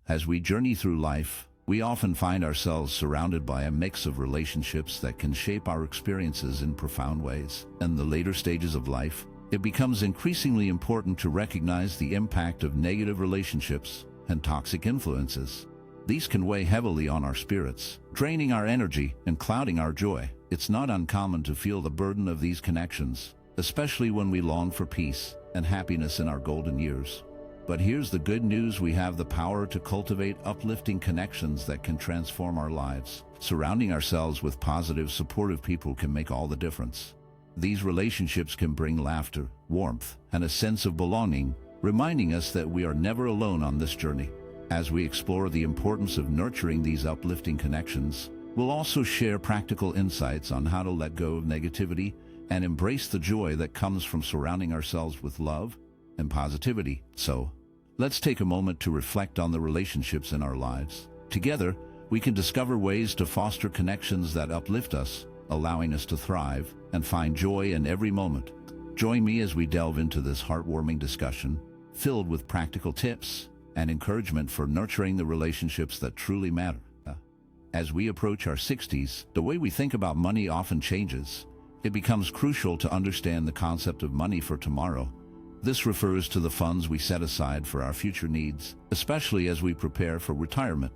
As we journey through life, we often find ourselves surrounded by a mix of relationships that can shape our experiences in profound ways. In the later stages of life, it becomes increasingly important to recognize the impact of negative relationships and toxic influences. These can weigh heavily on our spirits, draining our energy and clouding our joy. It's not uncommon to feel the burden of these connections, especially when we long for peace and happiness in our golden years. But here's the good news: we have the power to cultivate uplifting connections that can transform our lives. Surrounding ourselves with positive, supportive people can make all the difference. These relationships can bring laughter, warmth, and a sense of belonging, reminding us that we are never alone on this journey. As we explore the importance of nurturing these uplifting connections, we'll also share practical insights on how to let go of negativity and embrace the joy that comes from surrounding ourselves with love and positivity. So, let's take a moment to reflect on the relationships in our lives. Together, we can discover ways to foster connections that uplift us, allowing us to thrive and find joy in every moment. Join me as we delve into this heartwarming discussion, filled with practical tips and encouragement for nurturing the relationships that truly matter. As we approach our 60s, the way we think about money often changes. It becomes crucial to understand the concept of money for tomorrow. This refers to the funds we set aside for our future needs, especially as we prepare for retirement.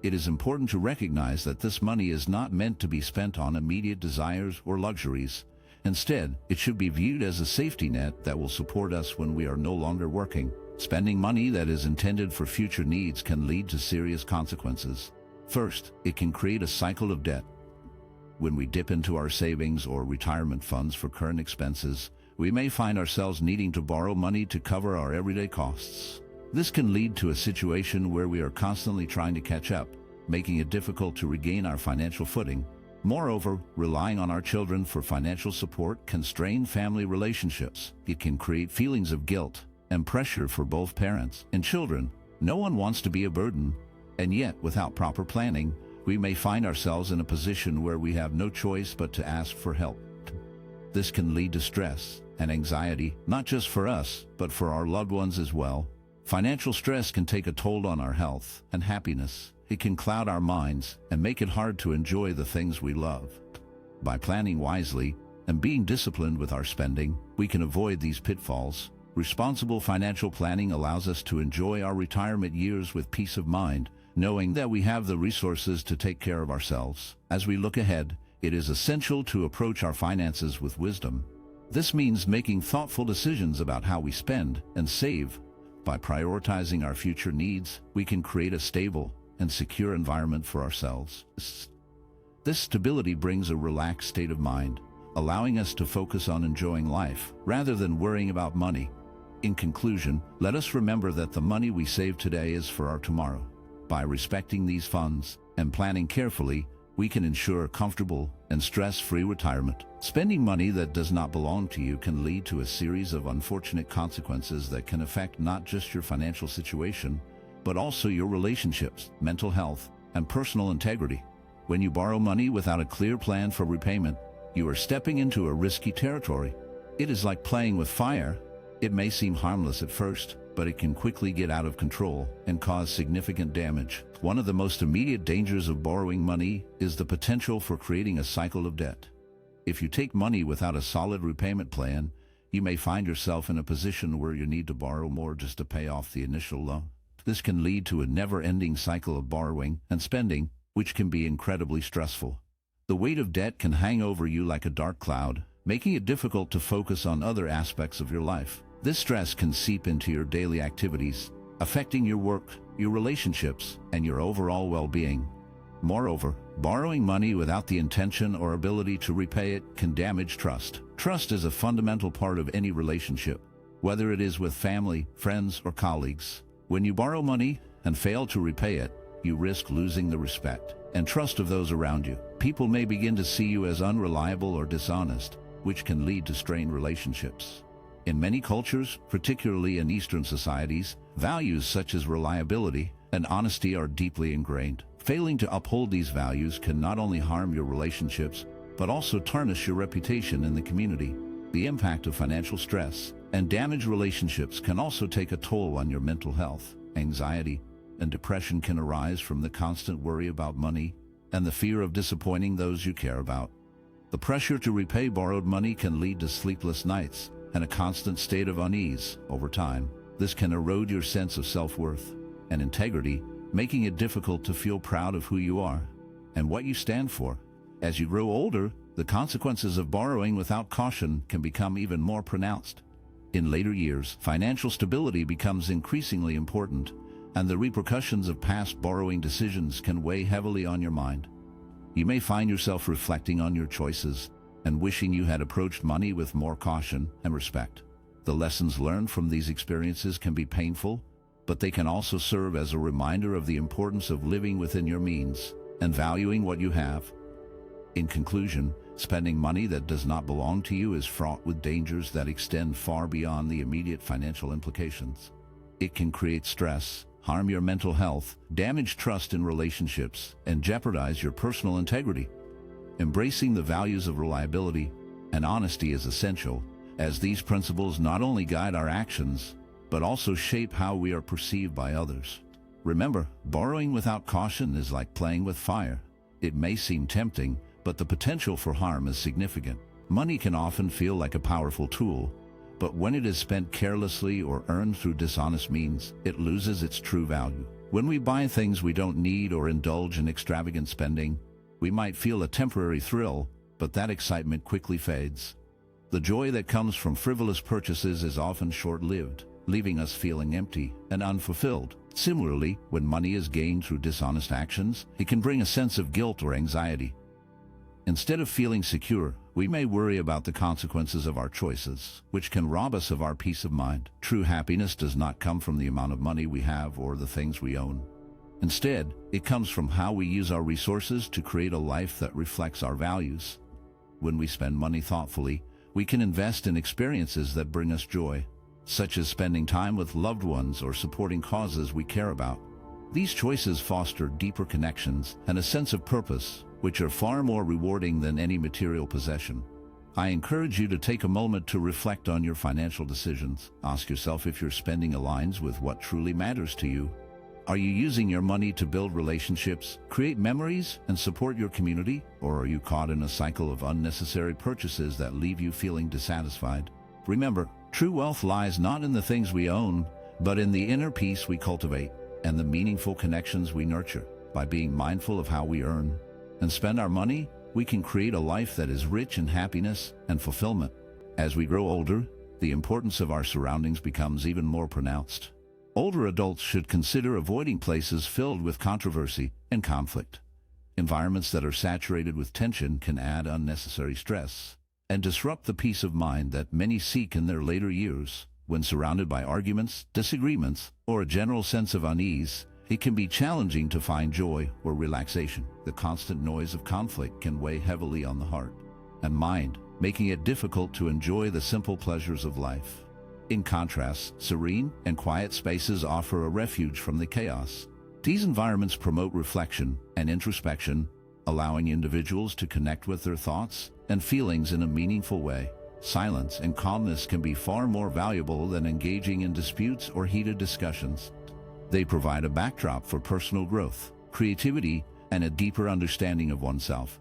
It is important to recognize that this money is not meant to be spent on immediate desires or luxuries. Instead, it should be viewed as a safety net that will support us when we are no longer working. Spending money that is intended for future needs can lead to serious consequences. First, it can create a cycle of debt. When we dip into our savings or retirement funds for current expenses, we may find ourselves needing to borrow money to cover our everyday costs. This can lead to a situation where we are constantly trying to catch up, making it difficult to regain our financial footing. Moreover, relying on our children for financial support can strain family relationships. It can create feelings of guilt and pressure for both parents and children. No one wants to be a burden, and yet, without proper planning, we may find ourselves in a position where we have no choice but to ask for help. This can lead to stress and anxiety, not just for us, but for our loved ones as well. Financial stress can take a toll on our health and happiness. It can cloud our minds and make it hard to enjoy the things we love. By planning wisely and being disciplined with our spending, we can avoid these pitfalls. Responsible financial planning allows us to enjoy our retirement years with peace of mind, knowing that we have the resources to take care of ourselves. As we look ahead, it is essential to approach our finances with wisdom. This means making thoughtful decisions about how we spend and save. By prioritizing our future needs, we can create a stable and secure environment for ourselves. This stability brings a relaxed state of mind, allowing us to focus on enjoying life rather than worrying about money. In conclusion, let us remember that the money we save today is for our tomorrow. By respecting these funds and planning carefully, we can ensure a comfortable and stress-free retirement. Spending money that does not belong to you can lead to a series of unfortunate consequences that can affect not just your financial situation, but also your relationships, mental health, and personal integrity. When you borrow money without a clear plan for repayment, you are stepping into a risky territory. It is like playing with fire. It may seem harmless at first, but it can quickly get out of control and cause significant damage. One of the most immediate dangers of borrowing money is the potential for creating a cycle of debt. If you take money without a solid repayment plan, you may find yourself in a position where you need to borrow more just to pay off the initial loan. This can lead to a never-ending cycle of borrowing and spending, which can be incredibly stressful. The weight of debt can hang over you like a dark cloud, making it difficult to focus on other aspects of your life. This stress can seep into your daily activities, affecting your work, your relationships, and your overall well-being. Moreover, borrowing money without the intention or ability to repay it can damage trust. Trust is a fundamental part of any relationship, whether it is with family, friends, or colleagues. When you borrow money and fail to repay it, you risk losing the respect and trust of those around you. People may begin to see you as unreliable or dishonest, which can lead to strained relationships. In many cultures, particularly in Eastern societies, values such as reliability and honesty are deeply ingrained. Failing to uphold these values can not only harm your relationships, but also tarnish your reputation in the community. The impact of financial stress and damaged relationships can also take a toll on your mental health. Anxiety and depression can arise from the constant worry about money and the fear of disappointing those you care about. The pressure to repay borrowed money can lead to sleepless nights and a constant state of unease over time. This can erode your sense of self-worth and integrity, making it difficult to feel proud of who you are and what you stand for. As you grow older, the consequences of borrowing without caution can become even more pronounced. In later years, financial stability becomes increasingly important, and the repercussions of past borrowing decisions can weigh heavily on your mind. You may find yourself reflecting on your choices and wishing you had approached money with more caution and respect. The lessons learned from these experiences can be painful, but they can also serve as a reminder of the importance of living within your means and valuing what you have. In conclusion, spending money that does not belong to you is fraught with dangers that extend far beyond the immediate financial implications. It can create stress, harm your mental health, damage trust in relationships, and jeopardize your personal integrity. Embracing the values of reliability and honesty is essential, as these principles not only guide our actions, but also shape how we are perceived by others. Remember, borrowing without caution is like playing with fire. It may seem tempting, but the potential for harm is significant. Money can often feel like a powerful tool, but when it is spent carelessly or earned through dishonest means, it loses its true value. When we buy things we don't need or indulge in extravagant spending, we might feel a temporary thrill, but that excitement quickly fades. The joy that comes from frivolous purchases is often short-lived, leaving us feeling empty and unfulfilled. Similarly, when money is gained through dishonest actions, it can bring a sense of guilt or anxiety. Instead of feeling secure, we may worry about the consequences of our choices, which can rob us of our peace of mind. True happiness does not come from the amount of money we have or the things we own. Instead, it comes from how we use our resources to create a life that reflects our values. When we spend money thoughtfully, we can invest in experiences that bring us joy, such as spending time with loved ones or supporting causes we care about. These choices foster deeper connections and a sense of purpose, which are far more rewarding than any material possession. I encourage you to take a moment to reflect on your financial decisions. Ask yourself if your spending aligns with what truly matters to you. Are you using your money to build relationships, create memories, and support your community? Or are you caught in a cycle of unnecessary purchases that leave you feeling dissatisfied? Remember, true wealth lies not in the things we own, but in the inner peace we cultivate and the meaningful connections we nurture. By being mindful of how we earn and spend our money, we can create a life that is rich in happiness and fulfillment. As we grow older, the importance of our surroundings becomes even more pronounced. Older adults should consider avoiding places filled with controversy and conflict. Environments that are saturated with tension can add unnecessary stress and disrupt the peace of mind that many seek in their later years. When surrounded by arguments, disagreements, or a general sense of unease, it can be challenging to find joy or relaxation. The constant noise of conflict can weigh heavily on the heart and mind, making it difficult to enjoy the simple pleasures of life. In contrast, serene and quiet spaces offer a refuge from the chaos. These environments promote reflection and introspection, allowing individuals to connect with their thoughts and feelings in a meaningful way. Silence and calmness can be far more valuable than engaging in disputes or heated discussions. They provide a backdrop for personal growth, creativity, and a deeper understanding of oneself.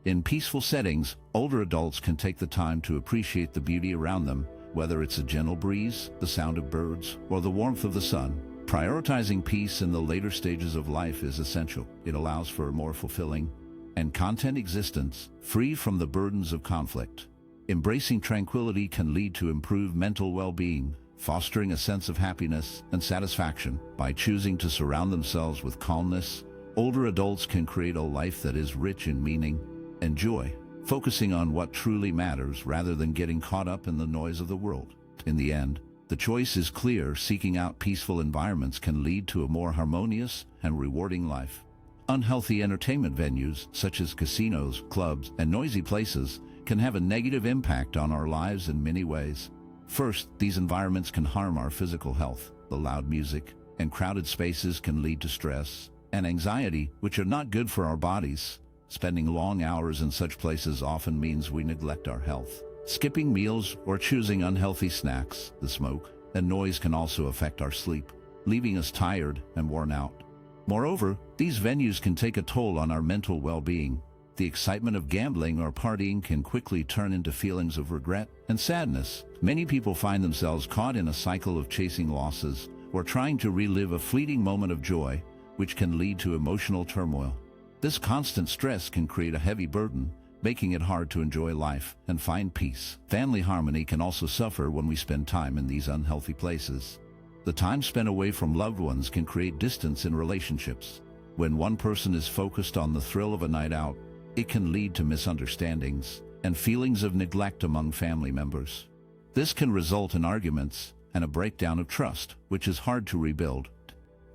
In peaceful settings, older adults can take the time to appreciate the beauty around them, whether it's a gentle breeze, the sound of birds, or the warmth of the sun. Prioritizing peace in the later stages of life is essential. It allows for a more fulfilling and content existence, free from the burdens of conflict. Embracing tranquility can lead to improved mental well-being, fostering a sense of happiness and satisfaction. By choosing to surround themselves with calmness, older adults can create a life that is rich in meaning and joy, focusing on what truly matters rather than getting caught up in the noise of the world. In the end, the choice is clear: seeking out peaceful environments can lead to a more harmonious and rewarding life. Unhealthy entertainment venues, such as casinos, clubs, and noisy places, can have a negative impact on our lives in many ways. First, these environments can harm our physical health. The loud music and crowded spaces can lead to stress and anxiety, which are not good for our bodies. Spending long hours in such places often means we neglect our health. Skipping meals or choosing unhealthy snacks, the smoke and noise can also affect our sleep. leaving us tired and worn out. Moreover, these venues can take a toll on our mental well-being. The excitement of gambling or partying can quickly turn into feelings of regret and sadness. Many people find themselves caught in a cycle of chasing losses or trying to relive a fleeting moment of joy, which can lead to emotional turmoil. This constant stress can create a heavy burden, making it hard to enjoy life and find peace. Family harmony can also suffer when we spend time in these unhealthy places. The time spent away from loved ones can create distance in relationships. When one person is focused on the thrill of a night out, it can lead to misunderstandings and feelings of neglect among family members. This can result in arguments and a breakdown of trust, which is hard to rebuild.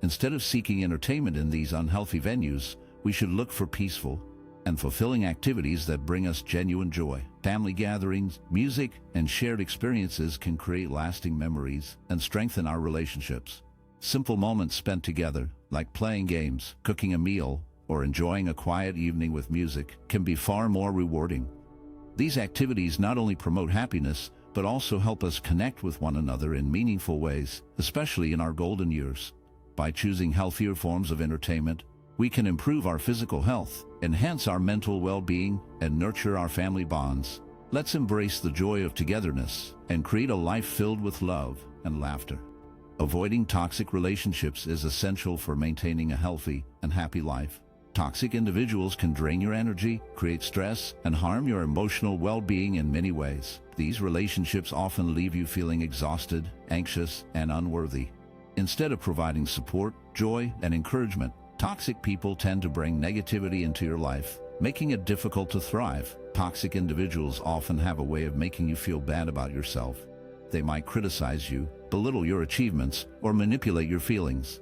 Instead of seeking entertainment in these unhealthy venues, we should look for peaceful and fulfilling activities that bring us genuine joy. Family gatherings, music, and shared experiences can create lasting memories and strengthen our relationships. Simple moments spent together, like playing games, cooking a meal, or enjoying a quiet evening with music, can be far more rewarding. These activities not only promote happiness, but also help us connect with one another in meaningful ways, especially in our golden years. By choosing healthier forms of entertainment, we can improve our physical health, enhance our mental well-being, and nurture our family bonds. Let's embrace the joy of togetherness and create a life filled with love and laughter. Avoiding toxic relationships is essential for maintaining a healthy and happy life. Toxic individuals can drain your energy, create stress, and harm your emotional well-being in many ways. These relationships often leave you feeling exhausted, anxious, and unworthy. Instead of providing support, joy, and encouragement, toxic people tend to bring negativity into your life, making it difficult to thrive. Toxic individuals often have a way of making you feel bad about yourself. They might criticize you, belittle your achievements, or manipulate your feelings.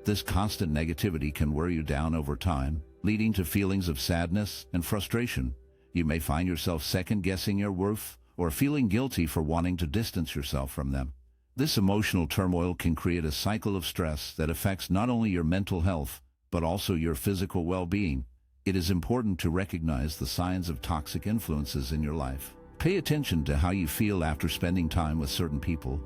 This constant negativity can wear you down over time, leading to feelings of sadness and frustration. You may find yourself second-guessing your worth or feeling guilty for wanting to distance yourself from them. This emotional turmoil can create a cycle of stress that affects not only your mental health, but also your physical well-being. It is important to recognize the signs of toxic influences in your life. Pay attention to how you feel after spending time with certain people.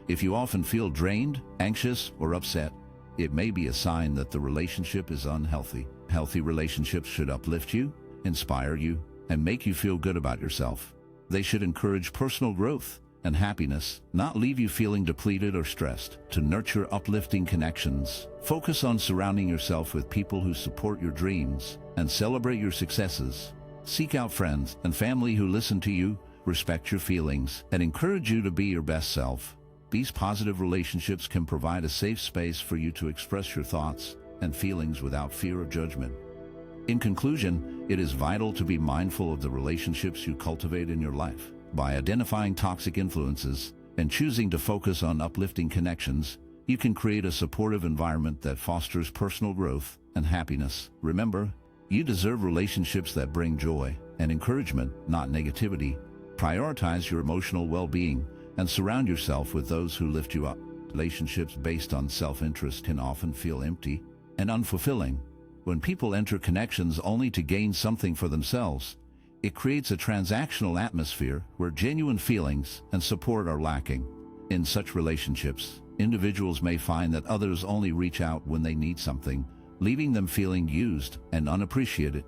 If you often feel drained, anxious, or upset, it may be a sign that the relationship is unhealthy. Healthy relationships should uplift you, inspire you, and make you feel good about yourself. They should encourage personal growth and happiness, not leave you feeling depleted or stressed. To nurture uplifting connections, focus on surrounding yourself with people who support your dreams and celebrate your successes. Seek out friends and family who listen to you, respect your feelings, and encourage you to be your best self. These positive relationships can provide a safe space for you to express your thoughts and feelings without fear of judgment. In conclusion, it is vital to be mindful of the relationships you cultivate in your life. By identifying toxic influences and choosing to focus on uplifting connections, you can create a supportive environment that fosters personal growth and happiness. Remember, you deserve relationships that bring joy and encouragement, not negativity. Prioritize your emotional well-being and surround yourself with those who lift you up. Relationships based on self-interest can often feel empty and unfulfilling. When people enter connections only to gain something for themselves, it creates a transactional atmosphere where genuine feelings and support are lacking. In such relationships, individuals may find that others only reach out when they need something, leaving them feeling used and unappreciated.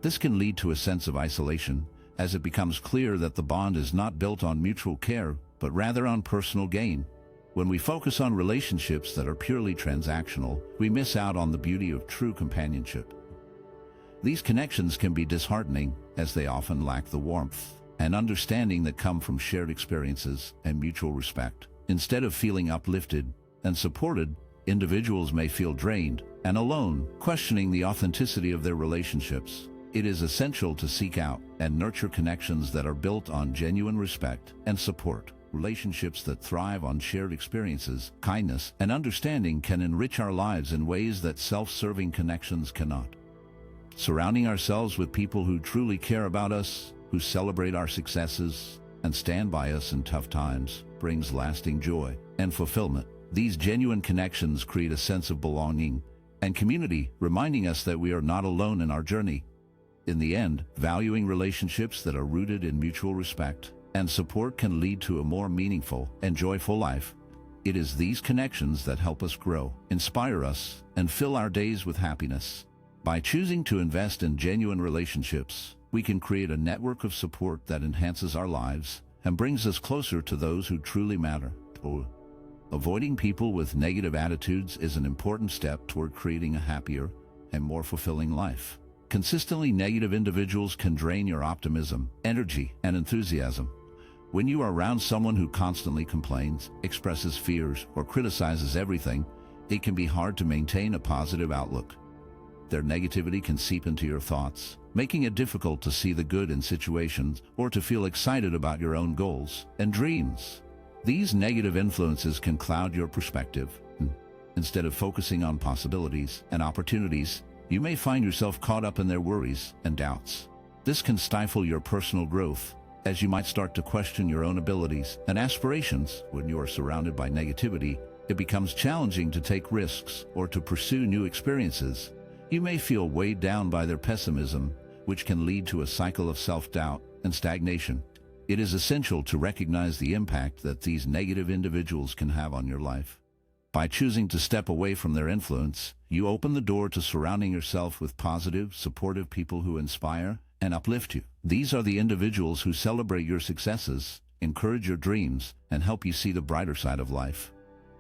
This can lead to a sense of isolation, as it becomes clear that the bond is not built on mutual care, but rather on personal gain. When we focus on relationships that are purely transactional, we miss out on the beauty of true companionship. These connections can be disheartening, as they often lack the warmth and understanding that come from shared experiences and mutual respect. Instead of feeling uplifted and supported, individuals may feel drained and alone, questioning the authenticity of their relationships. It is essential to seek out and nurture connections that are built on genuine respect and support. Relationships that thrive on shared experiences, kindness, and understanding can enrich our lives in ways that self-serving connections cannot. Surrounding ourselves with people who truly care about us, who celebrate our successes, and stand by us in tough times, brings lasting joy and fulfillment. These genuine connections create a sense of belonging and community, reminding us that we are not alone in our journey. In the end, valuing relationships that are rooted in mutual respect and support can lead to a more meaningful and joyful life. It is these connections that help us grow, inspire us, and fill our days with happiness. By choosing to invest in genuine relationships, we can create a network of support that enhances our lives and brings us closer to those who truly matter. Avoiding people with negative attitudes is an important step toward creating a happier and more fulfilling life. Consistently negative individuals can drain your optimism, energy, and enthusiasm. When you are around someone who constantly complains, expresses fears, or criticizes everything, it can be hard to maintain a positive outlook. Their negativity can seep into your thoughts, making it difficult to see the good in situations or to feel excited about your own goals and dreams. These negative influences can cloud your perspective. Instead of focusing on possibilities and opportunities, you may find yourself caught up in their worries and doubts. This can stifle your personal growth, as you might start to question your own abilities and aspirations. When you are surrounded by negativity, it becomes challenging to take risks or to pursue new experiences. You may feel weighed down by their pessimism, which can lead to a cycle of self-doubt and stagnation. It is essential to recognize the impact that these negative individuals can have on your life. By choosing to step away from their influence, you open the door to surrounding yourself with positive, supportive people who inspire and uplift you. These are the individuals who celebrate your successes, encourage your dreams, and help you see the brighter side of life.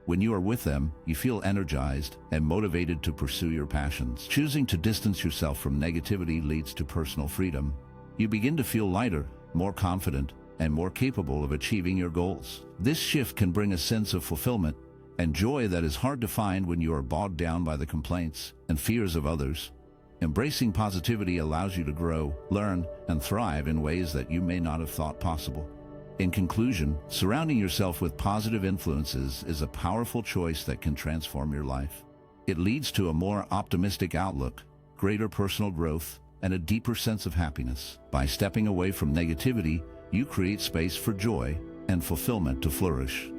When you are with them, you feel energized and motivated to pursue your passions. Choosing to distance yourself from negativity leads to personal freedom. You begin to feel lighter, more confident, and more capable of achieving your goals. This shift can bring a sense of fulfillment and joy that is hard to find when you are bogged down by the complaints and fears of others. Embracing positivity allows you to grow, learn, and thrive in ways that you may not have thought possible. In conclusion, surrounding yourself with positive influences is a powerful choice that can transform your life. It leads to a more optimistic outlook, greater personal growth, and a deeper sense of happiness. By stepping away from negativity, you create space for joy and fulfillment to flourish.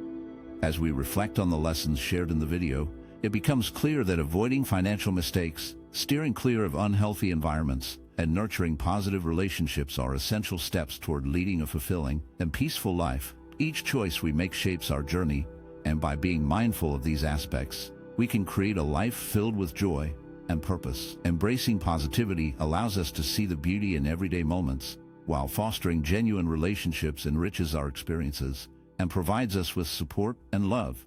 As we reflect on the lessons shared in the video, it becomes clear that avoiding financial mistakes, steering clear of unhealthy environments, and nurturing positive relationships are essential steps toward leading a fulfilling and peaceful life. Each choice we make shapes our journey, and by being mindful of these aspects, we can create a life filled with joy and purpose. Embracing positivity allows us to see the beauty in everyday moments, while fostering genuine relationships enriches our experiences and provides us with support and love.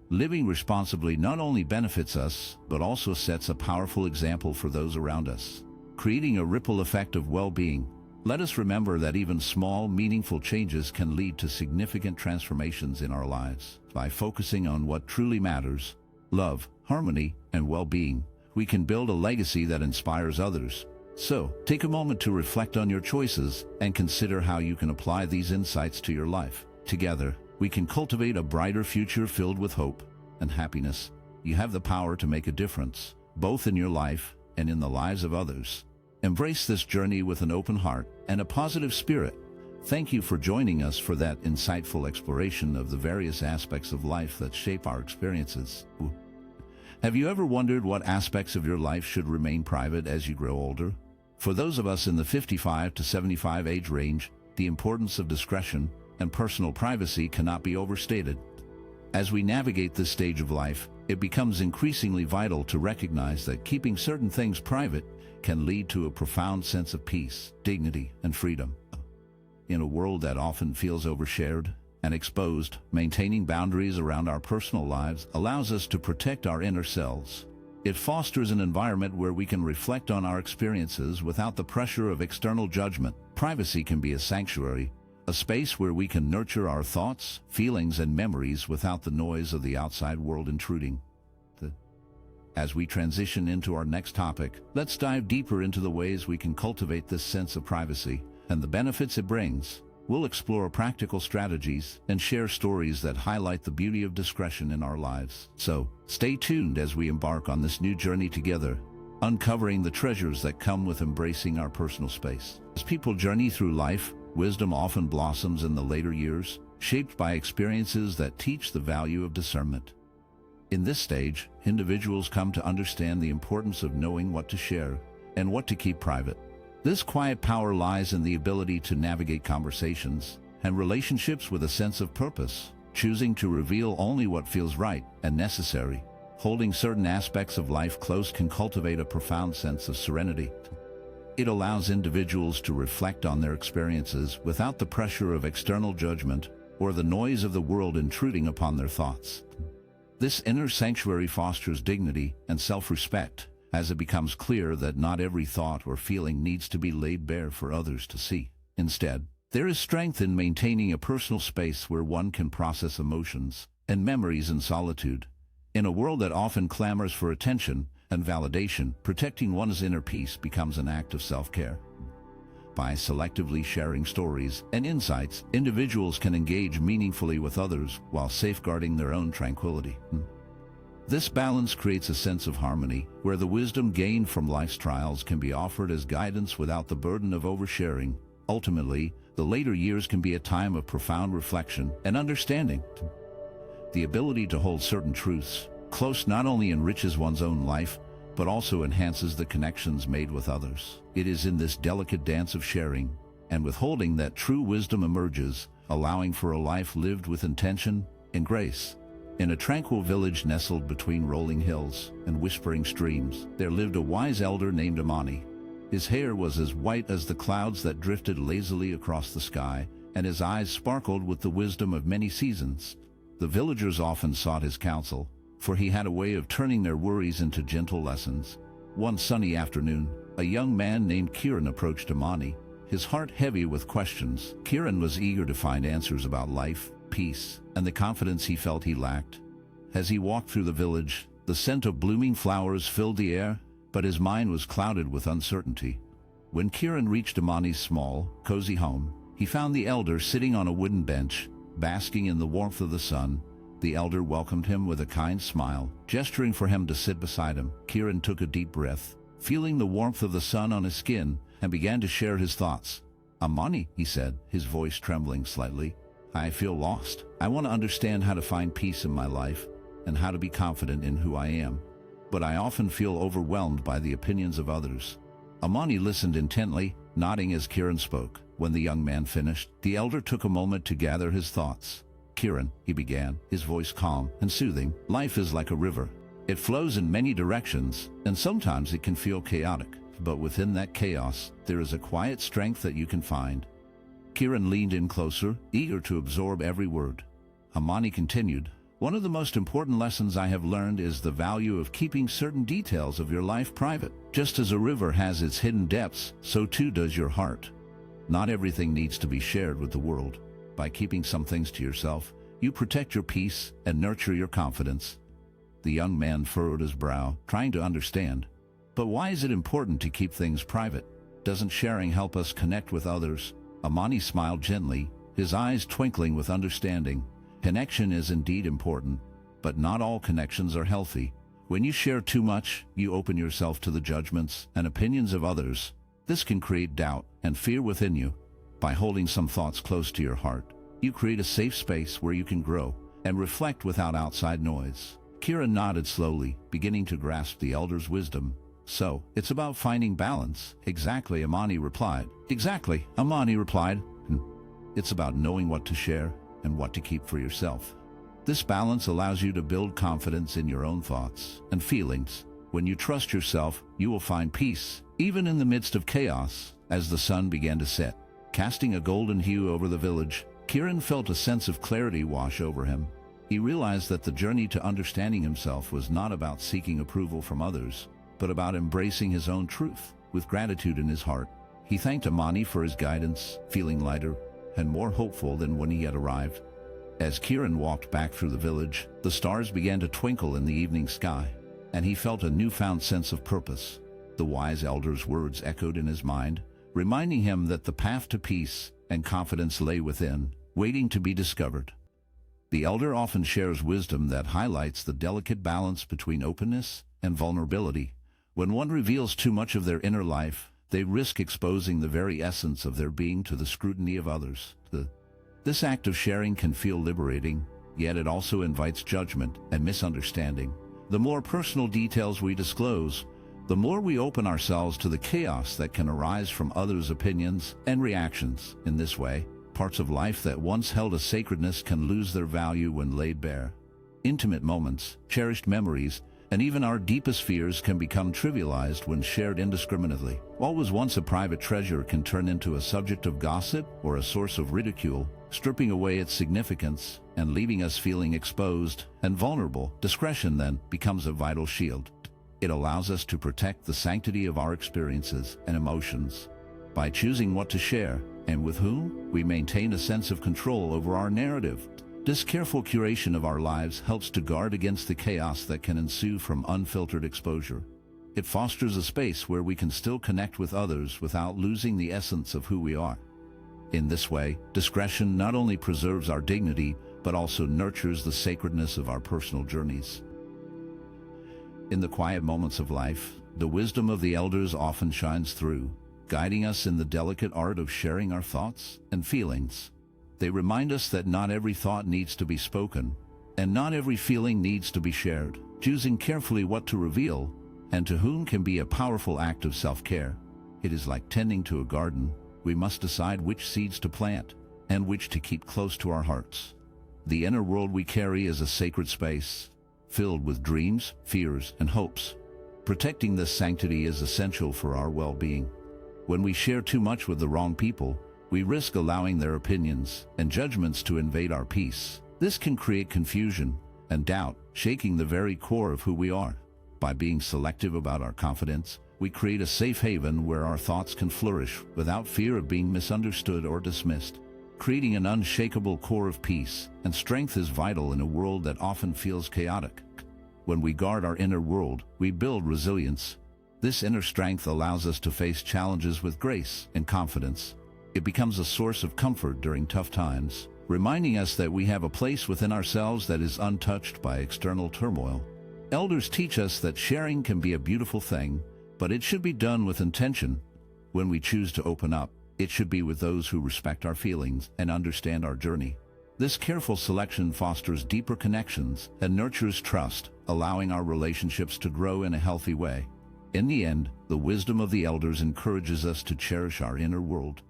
Living responsibly not only benefits us, but also sets a powerful example for those around us, creating a ripple effect of well-being. Let us remember that even small, meaningful changes can lead to significant transformations in our lives. By focusing on what truly matters, love, harmony, and well-being, we can build a legacy that inspires others. So, take a moment to reflect on your choices and consider how you can apply these insights to your life. Together, we can cultivate a brighter future filled with hope and happiness. You have the power to make a difference, both in your life and in the lives of others. Embrace this journey with an open heart and a positive spirit. Thank you for joining us for that insightful exploration of the various aspects of life that shape our experiences. Have you ever wondered what aspects of your life should remain private as you grow older? For those of us in the 55 to 75 age range, the importance of discretion and personal privacy cannot be overstated. As we navigate this stage of life, it becomes increasingly vital to recognize that keeping certain things private can lead to a profound sense of peace, dignity, and freedom. In a world that often feels overshared and exposed, maintaining boundaries around our personal lives allows us to protect our inner selves. It fosters an environment where we can reflect on our experiences without the pressure of external judgment. Privacy can be a sanctuary, a space where we can nurture our thoughts, feelings, and memories without the noise of the outside world intruding. As we transition into our next topic, let's dive deeper into the ways we can cultivate this sense of privacy and the benefits it brings. We'll explore practical strategies and share stories that highlight the beauty of discretion in our lives. So, stay tuned as we embark on this new journey together, uncovering the treasures that come with embracing our personal space. As people journey through life, wisdom often blossoms in the later years, shaped by experiences that teach the value of discernment. In this stage, individuals come to understand the importance of knowing what to share and what to keep private. This quiet power lies in the ability to navigate conversations and relationships with a sense of purpose. choosing to reveal only what feels right and necessary. Holding certain aspects of life close can cultivate a profound sense of serenity. It allows individuals to reflect on their experiences without the pressure of external judgment or the noise of the world intruding upon their thoughts. This inner sanctuary fosters dignity and self-respect, as it becomes clear that not every thought or feeling needs to be laid bare for others to see. Instead, there is strength in maintaining a personal space where one can process emotions and memories in solitude. In a world that often clamors for attention and validation, protecting one's inner peace becomes an act of self-care. By selectively sharing stories and insights, individuals can engage meaningfully with others while safeguarding their own tranquility. This balance creates a sense of harmony, where the wisdom gained from life's trials can be offered as guidance without the burden of oversharing. Ultimately, the later years can be a time of profound reflection and understanding. The ability to hold certain truths close not only enriches one's own life, but also enhances the connections made with others. It is in this delicate dance of sharing and withholding that true wisdom emerges, allowing for a life lived with intention and grace. In a tranquil village nestled between rolling hills and whispering streams, there lived a wise elder named Amani. His hair was as white as the clouds that drifted lazily across the sky, and his eyes sparkled with the wisdom of many seasons. The villagers often sought his counsel, for he had a way of turning their worries into gentle lessons. One sunny afternoon, a young man named Kiran approached Amani, his heart heavy with questions. Kiran was eager to find answers about life, peace, and the confidence he felt he lacked. As he walked through the village, the scent of blooming flowers filled the air, but his mind was clouded with uncertainty. When Kiran reached Amani's small, cozy home, he found the elder sitting on a wooden bench, basking in the warmth of the sun. The elder welcomed him with a kind smile, gesturing for him to sit beside him. Kiran took a deep breath, feeling the warmth of the sun on his skin, and began to share his thoughts. "Amani," he said, his voice trembling slightly, "I feel lost. I want to understand how to find peace in my life and how to be confident in who I am. But I often feel overwhelmed by the opinions of others." Amani listened intently, nodding as Kiran spoke. When the young man finished, the elder took a moment to gather his thoughts. "Kiran," he began, his voice calm and soothing, "life is like a river. It flows in many directions, and sometimes it can feel chaotic. But within that chaos, there is a quiet strength that you can find." Kiran leaned in closer, eager to absorb every word. Amani continued, "One of the most important lessons I have learned is the value of keeping certain details of your life private. Just as a river has its hidden depths, so too does your heart. Not everything needs to be shared with the world. By keeping some things to yourself, you protect your peace and nurture your confidence." The young man furrowed his brow, trying to understand. "But why is it important to keep things private? Doesn't sharing help us connect with others?" Amani smiled gently, his eyes twinkling with understanding. "Connection is indeed important, but not all connections are healthy. When you share too much, you open yourself to the judgments and opinions of others. This can create doubt and fear within you. By holding some thoughts close to your heart, you create a safe space where you can grow and reflect without outside noise." Kiran nodded slowly, beginning to grasp the elder's wisdom. "So, it's about finding balance." "Exactly," Amani replied. "Exactly," Amani replied. "It's about knowing what to share and what to keep for yourself. This balance allows you to build confidence in your own thoughts and feelings. When you trust yourself, you will find peace, even in the midst of chaos." As the sun began to set, casting a golden hue over the village, Kiran felt a sense of clarity wash over him. He realized that the journey to understanding himself was not about seeking approval from others, but about embracing his own truth. With gratitude in his heart, he thanked Amani for his guidance, feeling lighter and more hopeful than when he had arrived. As Kiran walked back through the village, the stars began to twinkle in the evening sky, and he felt a newfound sense of purpose. The wise elder's words echoed in his mind, reminding him that the path to peace and confidence lay within, waiting to be discovered. The elder often shares wisdom that highlights the delicate balance between openness and vulnerability. When one reveals too much of their inner life, they risk exposing the very essence of their being to the scrutiny of others. This act of sharing can feel liberating, yet it also invites judgment and misunderstanding. The more personal details we disclose, the more we open ourselves to the chaos that can arise from others' opinions and reactions. In this way, Parts of life that once held a sacredness can lose their value when laid bare. Intimate moments, cherished memories, and even our deepest fears can become trivialized when shared indiscriminately. What was once a private treasure can turn into a subject of gossip or a source of ridicule, stripping away its significance and leaving us feeling exposed and vulnerable. Discretion then becomes a vital shield. It allows us to protect the sanctity of our experiences and emotions. By choosing what to share and with whom, we maintain a sense of control over our narrative. This careful curation of our lives helps to guard against the chaos that can ensue from unfiltered exposure. It fosters a space where we can still connect with others without losing the essence of who we are. In this way, discretion not only preserves our dignity, but also nurtures the sacredness of our personal journeys. In the quiet moments of life, the wisdom of the elders often shines through, guiding us in the delicate art of sharing our thoughts and feelings. They remind us that not every thought needs to be spoken, and not every feeling needs to be shared. Choosing carefully what to reveal and to whom can be a powerful act of self-care. It is like tending to a garden. We must decide which seeds to plant and which to keep close to our hearts. The inner world we carry is a sacred space, filled with dreams, fears, and hopes. Protecting this sanctity is essential for our well-being. When we share too much with the wrong people, we risk allowing their opinions and judgments to invade our peace. This can create confusion and doubt, shaking the very core of who we are. By being selective about our confidence, we create a safe haven where our thoughts can flourish without fear of being misunderstood or dismissed. Creating an unshakable core of peace and strength is vital in a world that often feels chaotic. When we guard our inner world, we build resilience. This inner strength allows us to face challenges with grace and confidence. It becomes a source of comfort during tough times, reminding us that we have a place within ourselves that is untouched by external turmoil. Elders teach us that sharing can be a beautiful thing, but it should be done with intention. When we choose to open up, it should be with those who respect our feelings and understand our journey. This careful selection fosters deeper connections and nurtures trust, allowing our relationships to grow in a healthy way. In the end, the wisdom of the elders encourages us to cherish our inner world.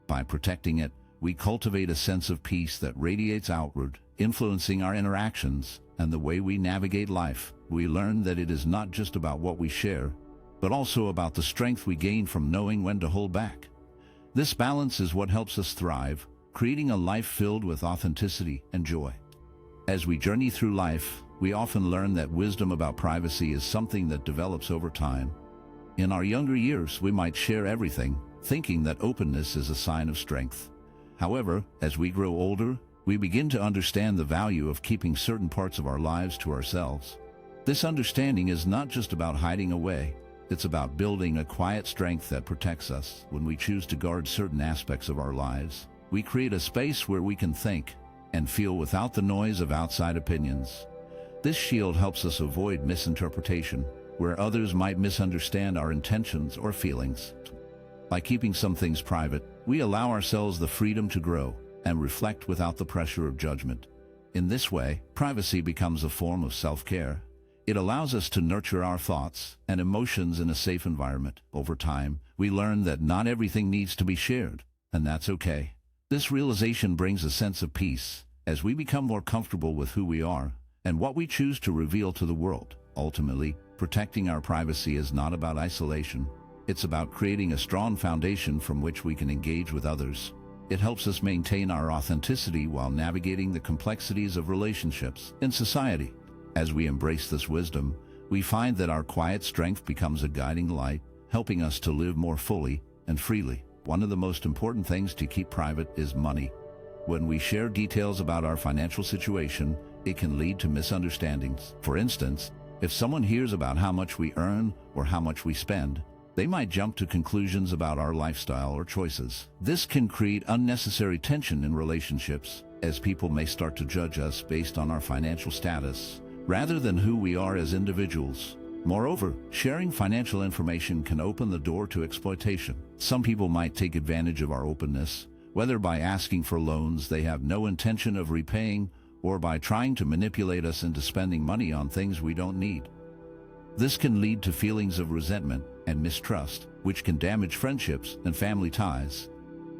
By protecting it, we cultivate a sense of peace that radiates outward, influencing our interactions and the way we navigate life. We learn that it is not just about what we share, but also about the strength we gain from knowing when to hold back. This balance is what helps us thrive, creating a life filled with authenticity and joy. As we journey through life, we often learn that wisdom about privacy is something that develops over time. In our younger years, we might share everything, thinking that openness is a sign of strength. However, as we grow older, we begin to understand the value of keeping certain parts of our lives to ourselves. This understanding is not just about hiding away. It's about building a quiet strength that protects us. When we choose to guard certain aspects of our lives, we create a space where we can think and feel without the noise of outside opinions. This shield helps us avoid misinterpretation, where others might misunderstand our intentions or feelings. By keeping some things private, we allow ourselves the freedom to grow and reflect without the pressure of judgment. In this way, privacy becomes a form of self-care. It allows us to nurture our thoughts and emotions in a safe environment. Over time, we learn that not everything needs to be shared, and that's okay. This realization brings a sense of peace as we become more comfortable with who we are and what we choose to reveal to the world. Ultimately, protecting our privacy is not about isolation. It's about creating a strong foundation from which we can engage with others. It helps us maintain our authenticity while navigating the complexities of relationships in society. As we embrace this wisdom, we find that our quiet strength becomes a guiding light, helping us to live more fully and freely. One of the most important things to keep private is money. When we share details about our financial situation, it can lead to misunderstandings. For instance, if someone hears about how much we earn or how much we spend, they might jump to conclusions about our lifestyle or choices. This can create unnecessary tension in relationships, as people may start to judge us based on our financial status, rather than who we are as individuals. Moreover, sharing financial information can open the door to exploitation. Some people might take advantage of our openness, whether by asking for loans they have no intention of repaying or by trying to manipulate us into spending money on things we don't need. This can lead to feelings of resentment and mistrust, which can damage friendships and family ties.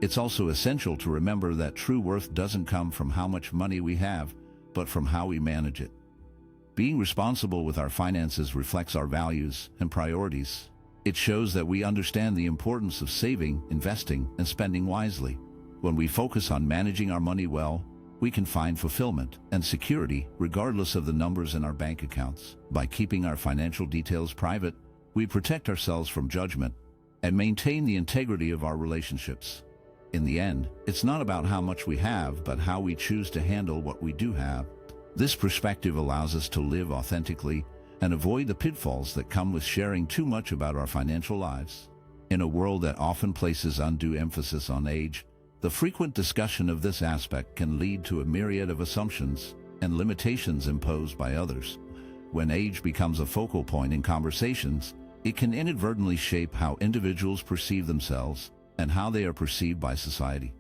It's also essential to remember that true worth doesn't come from how much money we have, but from how we manage it. Being responsible with our finances reflects our values and priorities. It shows that we understand the importance of saving, investing, and spending wisely. When we focus on managing our money well, we can find fulfillment and security regardless of the numbers in our bank accounts. By keeping our financial details private, we protect ourselves from judgment and maintain the integrity of our relationships. In the end, it's not about how much we have, but how we choose to handle what we do have. This perspective allows us to live authentically and avoid the pitfalls that come with sharing too much about our financial lives. In a world that often places undue emphasis on age, the frequent discussion of this aspect can lead to a myriad of assumptions and limitations imposed by others. When age becomes a focal point in conversations, it can inadvertently shape how individuals perceive themselves and how they are perceived by society.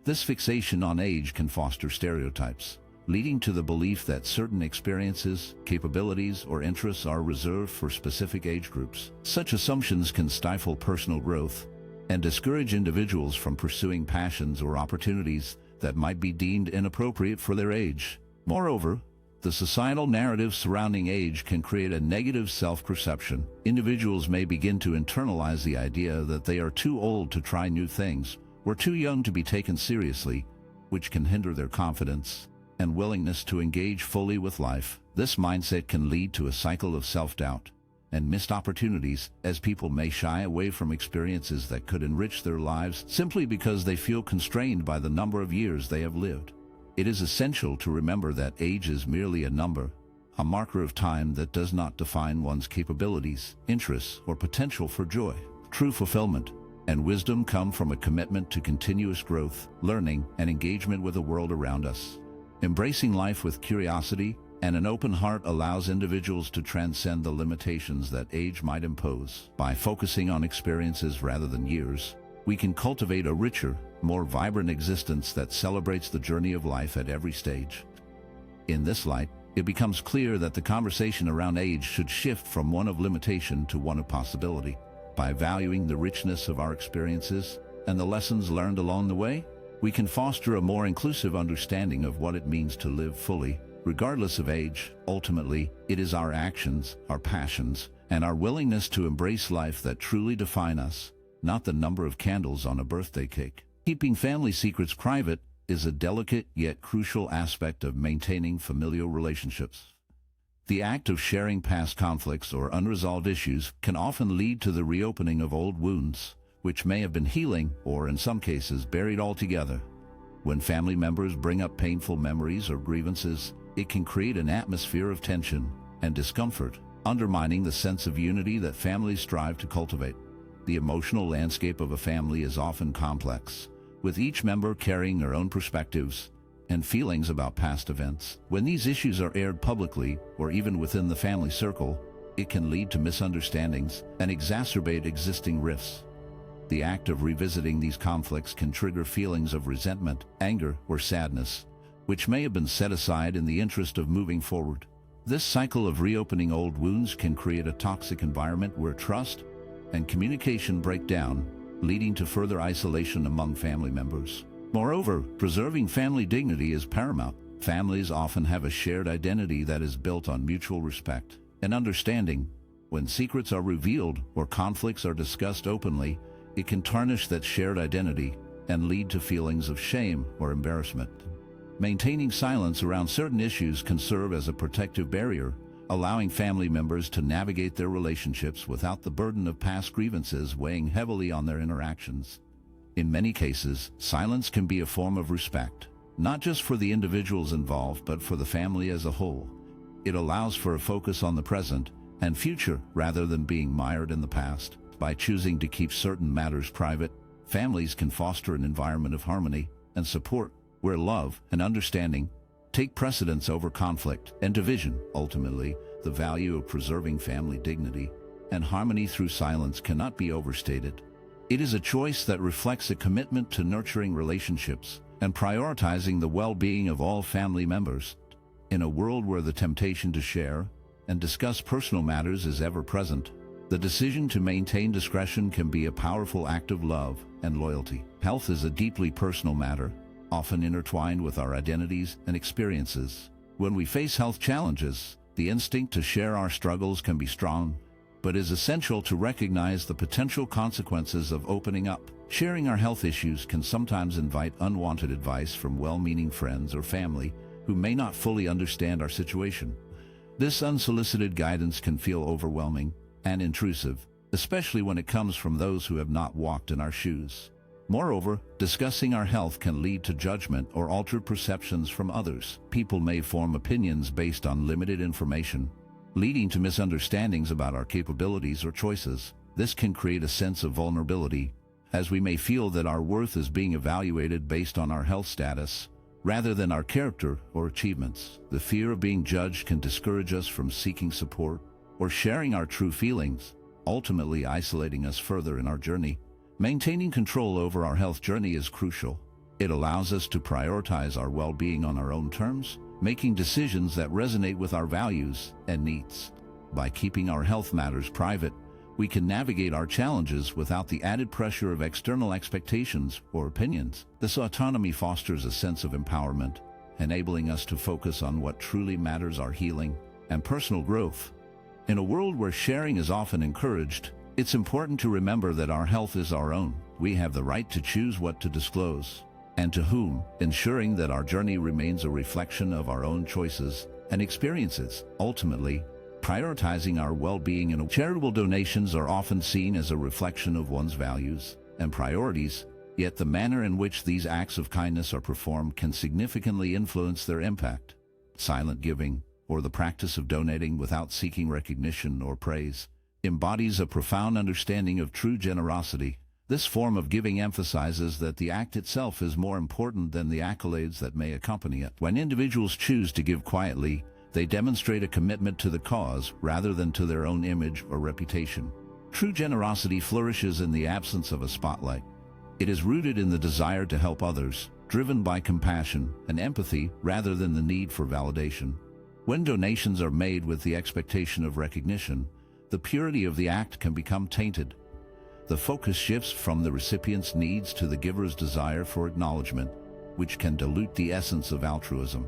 This fixation on age can foster stereotypes, leading to the belief that certain experiences, capabilities, or interests are reserved for specific age groups. Such assumptions can stifle personal growth and discourage individuals from pursuing passions or opportunities that might be deemed inappropriate for their age. Moreover, the societal narrative surrounding age can create a negative self-perception. Individuals may begin to internalize the idea that they are too old to try new things or too young to be taken seriously, which can hinder their confidence and willingness to engage fully with life. This mindset can lead to a cycle of self-doubt and missed opportunities, as people may shy away from experiences that could enrich their lives simply because they feel constrained by the number of years they have lived. It is essential to remember that age is merely a number, a marker of time that does not define one's capabilities, interests, or potential for joy. True fulfillment and wisdom come from a commitment to continuous growth, learning, and engagement with the world around us. Embracing life with curiosity and an open heart allows individuals to transcend the limitations that age might impose. By focusing on experiences rather than years, we can cultivate a richer, more vibrant existence that celebrates the journey of life at every stage. In this light, it becomes clear that the conversation around age should shift from one of limitation to one of possibility. By valuing the richness of our experiences and the lessons learned along the way, we can foster a more inclusive understanding of what it means to live fully, regardless of age. Ultimately, it is our actions, our passions, and our willingness to embrace life that truly define us, not the number of candles on a birthday cake. Keeping family secrets private is a delicate yet crucial aspect of maintaining familial relationships. The act of sharing past conflicts or unresolved issues can often lead to the reopening of old wounds, which may have been healing or, in some cases, buried altogether. When family members bring up painful memories or grievances, it can create an atmosphere of tension and discomfort, undermining the sense of unity that families strive to cultivate. The emotional landscape of a family is often complex, with each member carrying their own perspectives and feelings about past events. When these issues are aired publicly, or even within the family circle, it can lead to misunderstandings and exacerbate existing rifts. The act of revisiting these conflicts can trigger feelings of resentment, anger, or sadness, which may have been set aside in the interest of moving forward. This cycle of reopening old wounds can create a toxic environment where trust and communication break down, leading to further isolation among family members. Moreover, preserving family dignity is paramount. Families often have a shared identity that is built on mutual respect and understanding. When secrets are revealed or conflicts are discussed openly, it can tarnish that shared identity and lead to feelings of shame or embarrassment. Maintaining silence around certain issues can serve as a protective barrier, allowing family members to navigate their relationships without the burden of past grievances weighing heavily on their interactions. In many cases, silence can be a form of respect, not just for the individuals involved, but for the family as a whole. It allows for a focus on the present and future rather than being mired in the past. By choosing to keep certain matters private, families can foster an environment of harmony and support where love and understanding take precedence over conflict and division. Ultimately, the value of preserving family dignity and harmony through silence cannot be overstated. It is a choice that reflects a commitment to nurturing relationships and prioritizing the well-being of all family members. In a world where the temptation to share and discuss personal matters is ever present, The decision to maintain discretion can be a powerful act of love and loyalty. Health is a deeply personal matter, often intertwined with our identities and experiences. When we face health challenges, the instinct to share our struggles can be strong, but is essential to recognize the potential consequences of opening up. Sharing our health issues can sometimes invite unwanted advice from well-meaning friends or family who may not fully understand our situation. This unsolicited guidance can feel overwhelming and intrusive, especially when it comes from those who have not walked in our shoes. Moreover, discussing our health can lead to judgment or altered perceptions from others. People may form opinions based on limited information, leading to misunderstandings about our capabilities or choices. This can create a sense of vulnerability, as we may feel that our worth is being evaluated based on our health status, rather than our character or achievements. The fear of being judged can discourage us from seeking support or sharing our true feelings, ultimately isolating us further in our journey. Maintaining control over our health journey is crucial. It allows us to prioritize our well-being on our own terms, making decisions that resonate with our values and needs. By keeping our health matters private, we can navigate our challenges without the added pressure of external expectations or opinions. This autonomy fosters a sense of empowerment, enabling us to focus on what truly matters: our healing and personal growth. In a world where sharing is often encouraged, it's important to remember that our health is our own. We have the right to choose what to disclose and to whom, ensuring that our journey remains a reflection of our own choices and experiences. Ultimately, prioritizing our well-being and charitable donations are often seen as a reflection of one's values and priorities, yet the manner in which these acts of kindness are performed can significantly influence their impact. Silent giving, or the practice of donating without seeking recognition or praise, embodies a profound understanding of true generosity. This form of giving emphasizes that the act itself is more important than the accolades that may accompany it. When individuals choose to give quietly, they demonstrate a commitment to the cause rather than to their own image or reputation. True generosity flourishes in the absence of a spotlight. It is rooted in the desire to help others, driven by compassion and empathy rather than the need for validation. When donations are made with the expectation of recognition, the purity of the act can become tainted. The focus shifts from the recipient's needs to the giver's desire for acknowledgement, which can dilute the essence of altruism.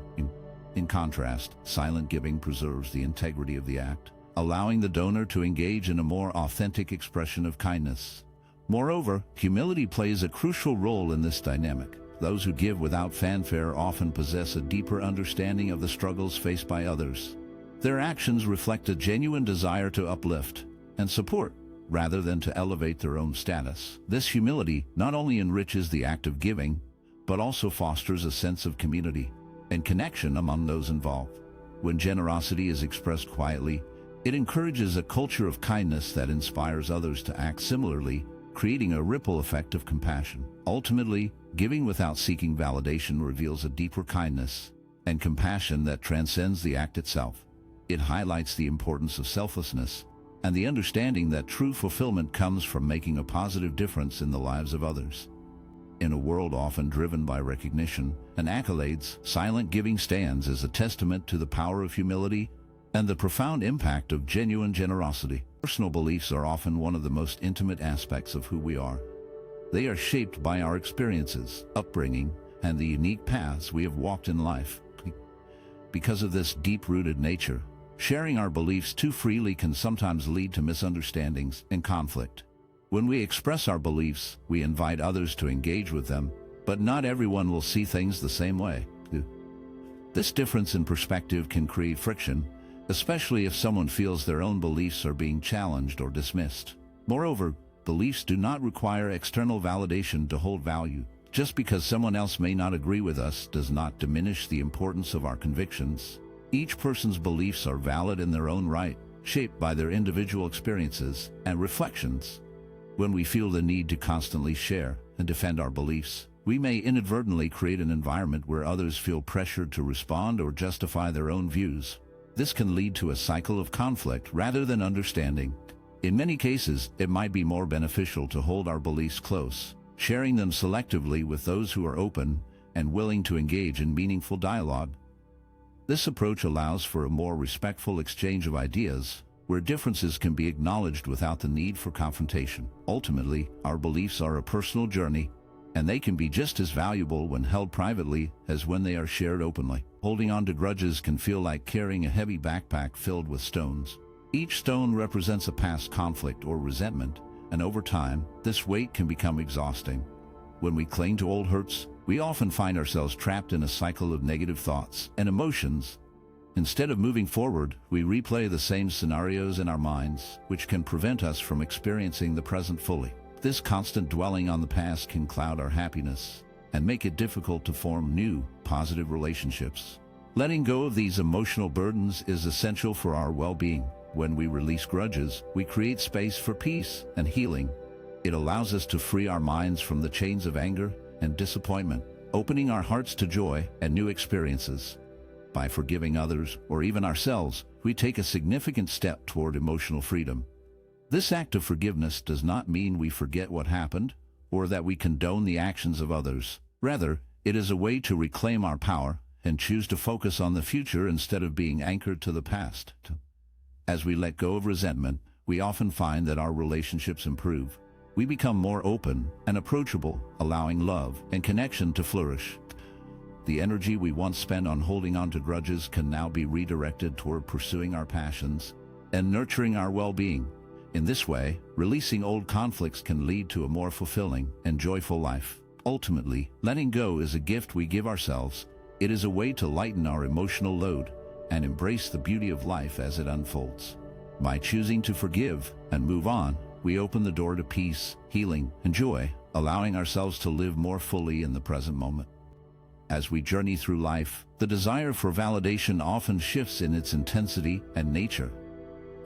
In contrast, silent giving preserves the integrity of the act, allowing the donor to engage in a more authentic expression of kindness. Moreover, humility plays a crucial role in this dynamic. Those who give without fanfare often possess a deeper understanding of the struggles faced by others. Their actions reflect a genuine desire to uplift and support, rather than to elevate their own status. This humility not only enriches the act of giving, but also fosters a sense of community and connection among those involved. When generosity is expressed quietly, it encourages a culture of kindness that inspires others to act similarly, creating a ripple effect of compassion. Ultimately, giving without seeking validation reveals a deeper kindness and compassion that transcends the act itself. It highlights the importance of selflessness and the understanding that true fulfillment comes from making a positive difference in the lives of others. In a world often driven by recognition and accolades, silent giving stands as a testament to the power of humility and the profound impact of genuine generosity. Personal beliefs are often one of the most intimate aspects of who we are. They are shaped by our experiences, upbringing, and the unique paths we have walked in life. Because of this deep-rooted nature, sharing our beliefs too freely can sometimes lead to misunderstandings and conflict. When we express our beliefs, we invite others to engage with them, but not everyone will see things the same way. This difference in perspective can create friction, especially if someone feels their own beliefs are being challenged or dismissed. Moreover, beliefs do not require external validation to hold value. Just because someone else may not agree with us does not diminish the importance of our convictions. Each person's beliefs are valid in their own right, shaped by their individual experiences and reflections. When we feel the need to constantly share and defend our beliefs, we may inadvertently create an environment where others feel pressured to respond or justify their own views. This can lead to a cycle of conflict rather than understanding. In many cases, it might be more beneficial to hold our beliefs close, sharing them selectively with those who are open and willing to engage in meaningful dialogue. This approach allows for a more respectful exchange of ideas, where differences can be acknowledged without the need for confrontation. Ultimately, our beliefs are a personal journey, and they can be just as valuable when held privately as when they are shared openly. Holding on to grudges can feel like carrying a heavy backpack filled with stones. Each stone represents a past conflict or resentment, and over time, this weight can become exhausting. When we cling to old hurts, we often find ourselves trapped in a cycle of negative thoughts and emotions. Instead of moving forward, we replay the same scenarios in our minds, which can prevent us from experiencing the present fully. This constant dwelling on the past can cloud our happiness and make it difficult to form new, positive relationships. Letting go of these emotional burdens is essential for our well-being. When we release grudges, we create space for peace and healing. It allows us to free our minds from the chains of anger and disappointment, opening our hearts to joy and new experiences. By forgiving others, or even ourselves, we take a significant step toward emotional freedom. This act of forgiveness does not mean we forget what happened, or that we condone the actions of others. Rather, it is a way to reclaim our power and choose to focus on the future instead of being anchored to the past. As we let go of resentment, we often find that our relationships improve. We become more open and approachable, allowing love and connection to flourish. The energy we once spent on holding on to grudges can now be redirected toward pursuing our passions and nurturing our well-being. In this way, releasing old conflicts can lead to a more fulfilling and joyful life. Ultimately, letting go is a gift we give ourselves. It is a way to lighten our emotional load and embrace the beauty of life as it unfolds. By choosing to forgive and move on, we open the door to peace, healing, and joy, allowing ourselves to live more fully in the present moment. As we journey through life, the desire for validation often shifts in its intensity and nature.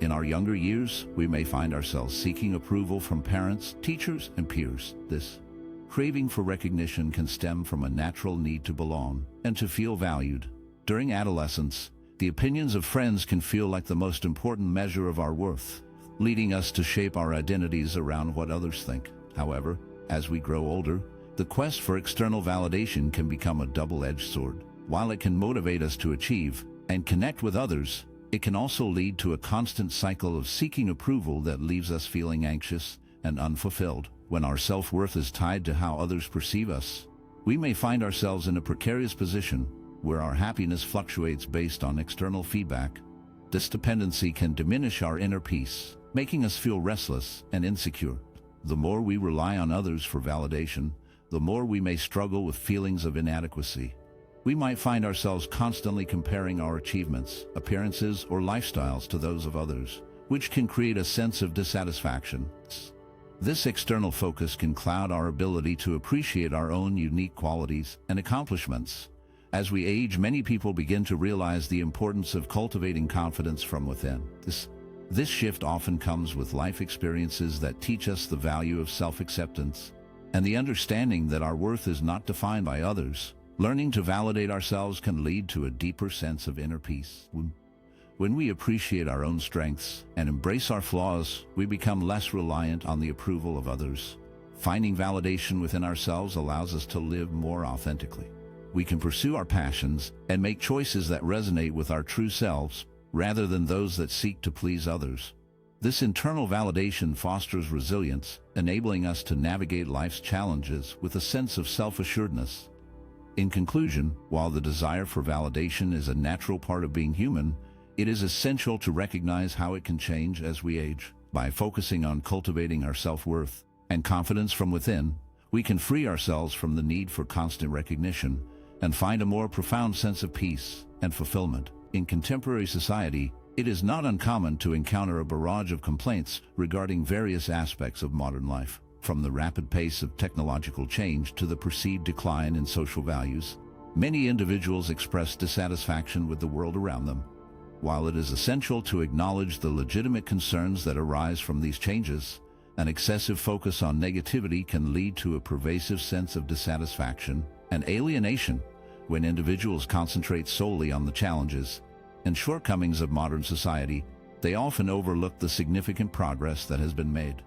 In our younger years, we may find ourselves seeking approval from parents, teachers, and peers. This craving for recognition can stem from a natural need to belong and to feel valued. During adolescence, the opinions of friends can feel like the most important measure of our worth, leading us to shape our identities around what others think. However, as we grow older, the quest for external validation can become a double-edged sword. While it can motivate us to achieve and connect with others, it can also lead to a constant cycle of seeking approval that leaves us feeling anxious and unfulfilled. When our self-worth is tied to how others perceive us, we may find ourselves in a precarious position where our happiness fluctuates based on external feedback. This dependency can diminish our inner peace, making us feel restless and insecure. The more we rely on others for validation, the more we may struggle with feelings of inadequacy. We might find ourselves constantly comparing our achievements, appearances, or lifestyles to those of others, which can create a sense of dissatisfaction. This external focus can cloud our ability to appreciate our own unique qualities and accomplishments. As we age, many people begin to realize the importance of cultivating confidence from within. This shift often comes with life experiences that teach us the value of self-acceptance and the understanding that our worth is not defined by others. Learning to validate ourselves can lead to a deeper sense of inner peace. When we appreciate our own strengths and embrace our flaws, we become less reliant on the approval of others. Finding validation within ourselves allows us to live more authentically. We can pursue our passions and make choices that resonate with our true selves, rather than those that seek to please others. This internal validation fosters resilience, enabling us to navigate life's challenges with a sense of self-assuredness. In conclusion, while the desire for validation is a natural part of being human, it is essential to recognize how it can change as we age. By focusing on cultivating our self-worth and confidence from within, we can free ourselves from the need for constant recognition and find a more profound sense of peace and fulfillment. In contemporary society, it is not uncommon to encounter a barrage of complaints regarding various aspects of modern life, from the rapid pace of technological change to the perceived decline in social values. Many individuals express dissatisfaction with the world around them. While it is essential to acknowledge the legitimate concerns that arise from these changes, an excessive focus on negativity can lead to a pervasive sense of dissatisfaction and alienation. When individuals concentrate solely on the challenges and shortcomings of modern society, they often overlook the significant progress that has been made.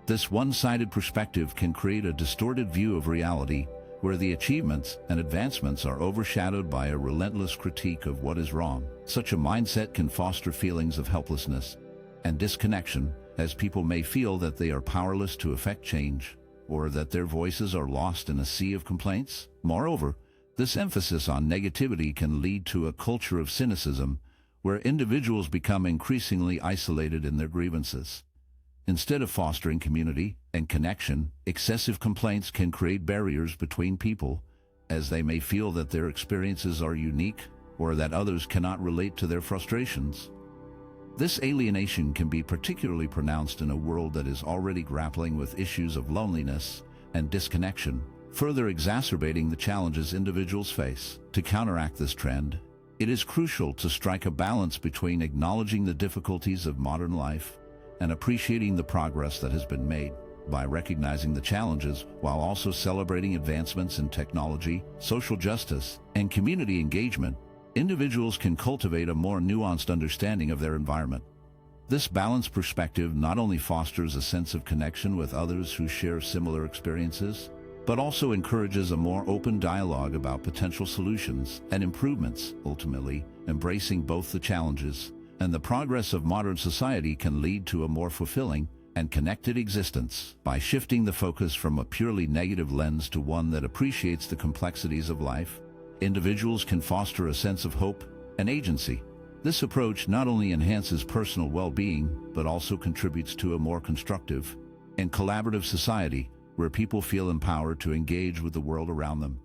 This one-sided perspective can create a distorted view of reality, where the achievements and advancements are overshadowed by a relentless critique of what is wrong. Such a mindset can foster feelings of helplessness and disconnection, as people may feel that they are powerless to affect change, or that their voices are lost in a sea of complaints. Moreover, this emphasis on negativity can lead to a culture of cynicism, where individuals become increasingly isolated in their grievances. Instead of fostering community and connection, excessive complaints can create barriers between people, as they may feel that their experiences are unique or that others cannot relate to their frustrations. This alienation can be particularly pronounced in a world that is already grappling with issues of loneliness and disconnection, further exacerbating the challenges individuals face. To counteract this trend, it is crucial to strike a balance between acknowledging the difficulties of modern life and appreciating the progress that has been made. By recognizing the challenges while also celebrating advancements in technology, social justice, and community engagement, individuals can cultivate a more nuanced understanding of their environment. This balanced perspective not only fosters a sense of connection with others who share similar experiences, but also encourages a more open dialogue about potential solutions and improvements. Ultimately, embracing both the challenges and the progress of modern society can lead to a more fulfilling and connected existence. By shifting the focus from a purely negative lens to one that appreciates the complexities of life, individuals can foster a sense of hope and agency. This approach not only enhances personal well-being, but also contributes to a more constructive and collaborative society where people feel empowered to engage with the world around them.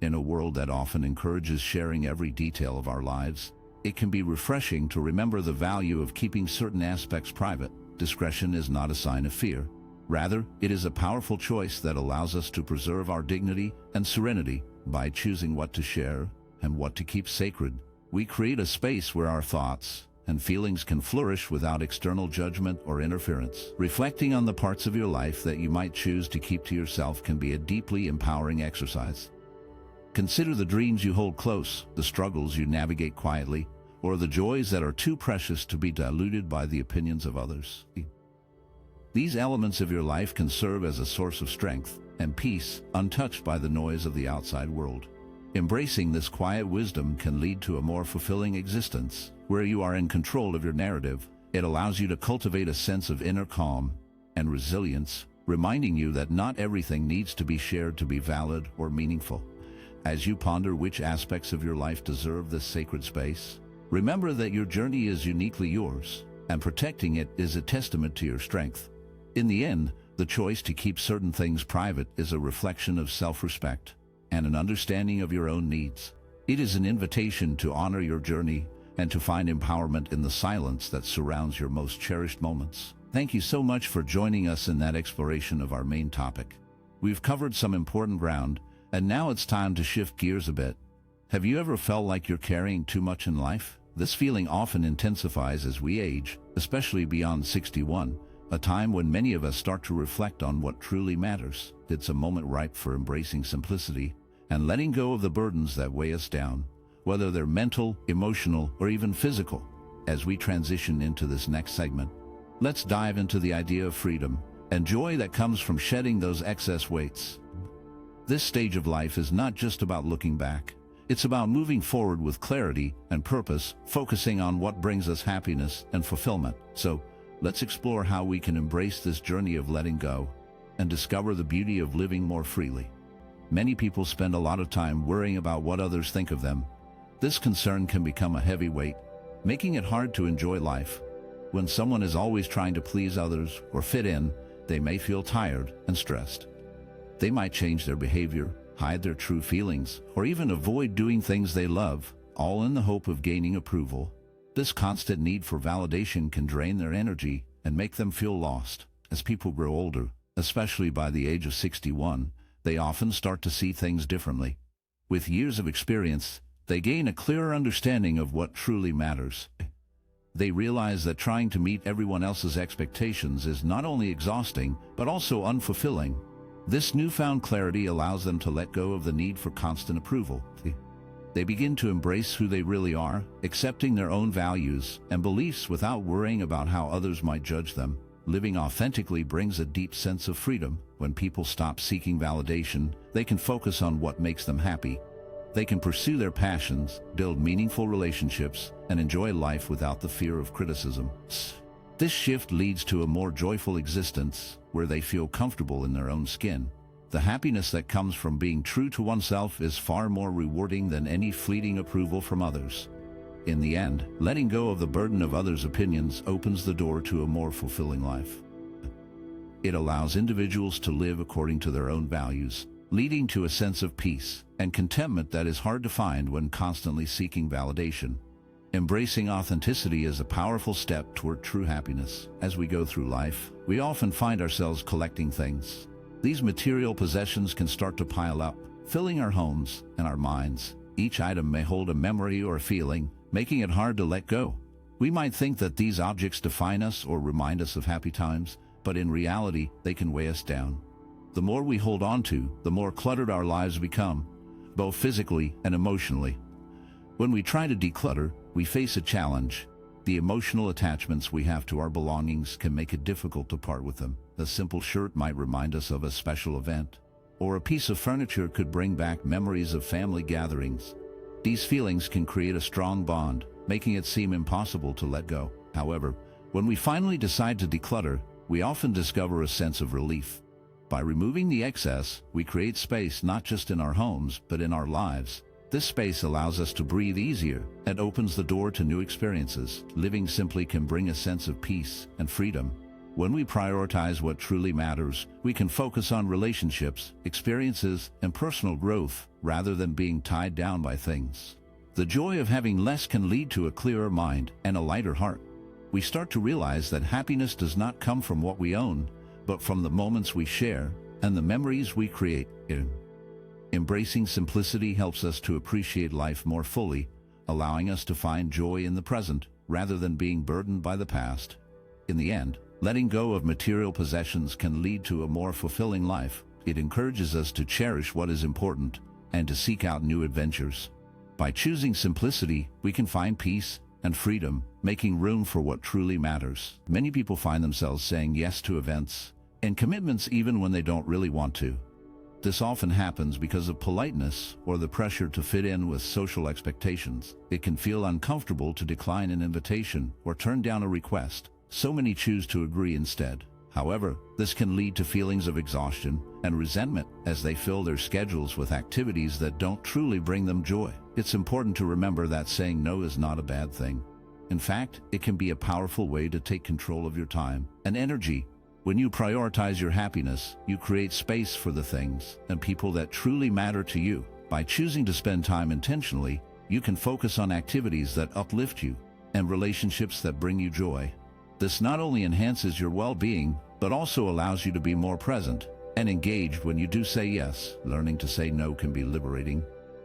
In a world that often encourages sharing every detail of our lives, it can be refreshing to remember the value of keeping certain aspects private. Discretion is not a sign of fear. Rather, it is a powerful choice that allows us to preserve our dignity and serenity. By choosing what to share and what to keep sacred, we create a space where our thoughts and feelings can flourish without external judgment or interference. Reflecting on the parts of your life that you might choose to keep to yourself can be a deeply empowering exercise. Consider the dreams you hold close, the struggles you navigate quietly, or the joys that are too precious to be diluted by the opinions of others. These elements of your life can serve as a source of strength and peace, untouched by the noise of the outside world. Embracing this quiet wisdom can lead to a more fulfilling existence, where you are in control of your narrative. It allows you to cultivate a sense of inner calm and resilience, reminding you that not everything needs to be shared to be valid or meaningful. As you ponder which aspects of your life deserve this sacred space, remember that your journey is uniquely yours, and protecting it is a testament to your strength. In the end, the choice to keep certain things private is a reflection of self-respect and an understanding of your own needs. It is an invitation to honor your journey and to find empowerment in the silence that surrounds your most cherished moments. Thank you so much for joining us in that exploration of our main topic. We've covered some important ground, and now it's time to shift gears a bit. Have you ever felt like you're carrying too much in life? This feeling often intensifies as we age, especially beyond 61, a time when many of us start to reflect on what truly matters. It's a moment ripe for embracing simplicity and letting go of the burdens that weigh us down, whether they're mental, emotional, or even physical. As we transition into this next segment, let's dive into the idea of freedom and joy that comes from shedding those excess weights. This stage of life is not just about looking back. It's about moving forward with clarity and purpose, focusing on what brings us happiness and fulfillment. So, let's explore how we can embrace this journey of letting go and discover the beauty of living more freely. Many people spend a lot of time worrying about what others think of them. This concern can become a heavy weight, making it hard to enjoy life. When someone is always trying to please others or fit in, they may feel tired and stressed. They might change their behavior, hide their true feelings, or even avoid doing things they love, all in the hope of gaining approval. This constant need for validation can drain their energy and make them feel lost. As people grow older, especially by the age of 61, they often start to see things differently. With years of experience, they gain a clearer understanding of what truly matters. They realize that trying to meet everyone else's expectations is not only exhausting, but also unfulfilling. This newfound clarity allows them to let go of the need for constant approval. They begin to embrace who they really are, accepting their own values and beliefs without worrying about how others might judge them. Living authentically brings a deep sense of freedom. When people stop seeking validation, they can focus on what makes them happy. They can pursue their passions, build meaningful relationships, and enjoy life without the fear of criticism. This shift leads to a more joyful existence where they feel comfortable in their own skin. The happiness that comes from being true to oneself is far more rewarding than any fleeting approval from others. In the end, letting go of the burden of others' opinions opens the door to a more fulfilling life. It allows individuals to live according to their own values, leading to a sense of peace and contentment that is hard to find when constantly seeking validation. Embracing authenticity is a powerful step toward true happiness. As we go through life, we often find ourselves collecting things. These material possessions can start to pile up, filling our homes and our minds. Each item may hold a memory or a feeling, making it hard to let go. We might think that these objects define us or remind us of happy times, but in reality, they can weigh us down. The more we hold on to, the more cluttered our lives become, both physically and emotionally. When we try to declutter, we face a challenge. The emotional attachments we have to our belongings can make it difficult to part with them. A simple shirt might remind us of a special event, or a piece of furniture could bring back memories of family gatherings. These feelings can create a strong bond, making it seem impossible to let go. However, when we finally decide to declutter, we often discover a sense of relief. By removing the excess, we create space not just in our homes, but in our lives. This space allows us to breathe easier and opens the door to new experiences. Living simply can bring a sense of peace and freedom. When we prioritize what truly matters, we can focus on relationships, experiences, and personal growth rather than being tied down by things. The joy of having less can lead to a clearer mind and a lighter heart. We start to realize that happiness does not come from what we own, but from the moments we share and the memories we create. Embracing simplicity helps us to appreciate life more fully, allowing us to find joy in the present rather than being burdened by the past. In the end, letting go of material possessions can lead to a more fulfilling life. It encourages us to cherish what is important and to seek out new adventures. By choosing simplicity, we can find peace and freedom, making room for what truly matters. Many people find themselves saying yes to events and commitments even when they don't really want to. This often happens because of politeness or the pressure to fit in with social expectations. It can feel uncomfortable to decline an invitation or turn down a request. So many choose to agree instead. However, this can lead to feelings of exhaustion and resentment as they fill their schedules with activities that don't truly bring them joy. It's important to remember that saying no is not a bad thing. In fact, it can be a powerful way to take control of your time and energy. When you prioritize your happiness, you create space for the things and people that truly matter to you. By choosing to spend time intentionally, you can focus on activities that uplift you and relationships that bring you joy. This not only enhances your well-being, but also allows you to be more present and engaged when you do say yes. Learning to say no can be liberating.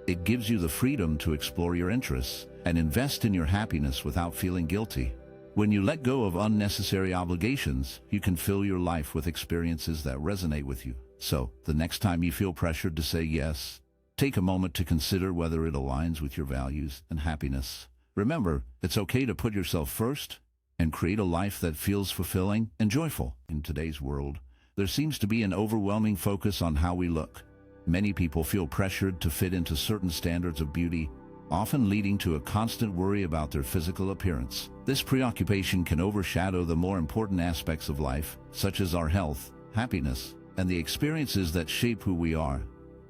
It gives you the freedom to explore your interests and invest in your happiness without feeling guilty. When you let go of unnecessary obligations, you can fill your life with experiences that resonate with you. So, the next time you feel pressured to say yes, take a moment to consider whether it aligns with your values and happiness. Remember, it's okay to put yourself first and create a life that feels fulfilling and joyful. In today's world, there seems to be an overwhelming focus on how we look. Many people feel pressured to fit into certain standards of beauty, often leading to a constant worry about their physical appearance. This preoccupation can overshadow the more important aspects of life, such as our health, happiness, and the experiences that shape who we are.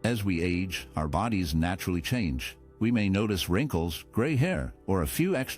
As we age, our bodies naturally change. We may notice wrinkles, gray hair, or a few extra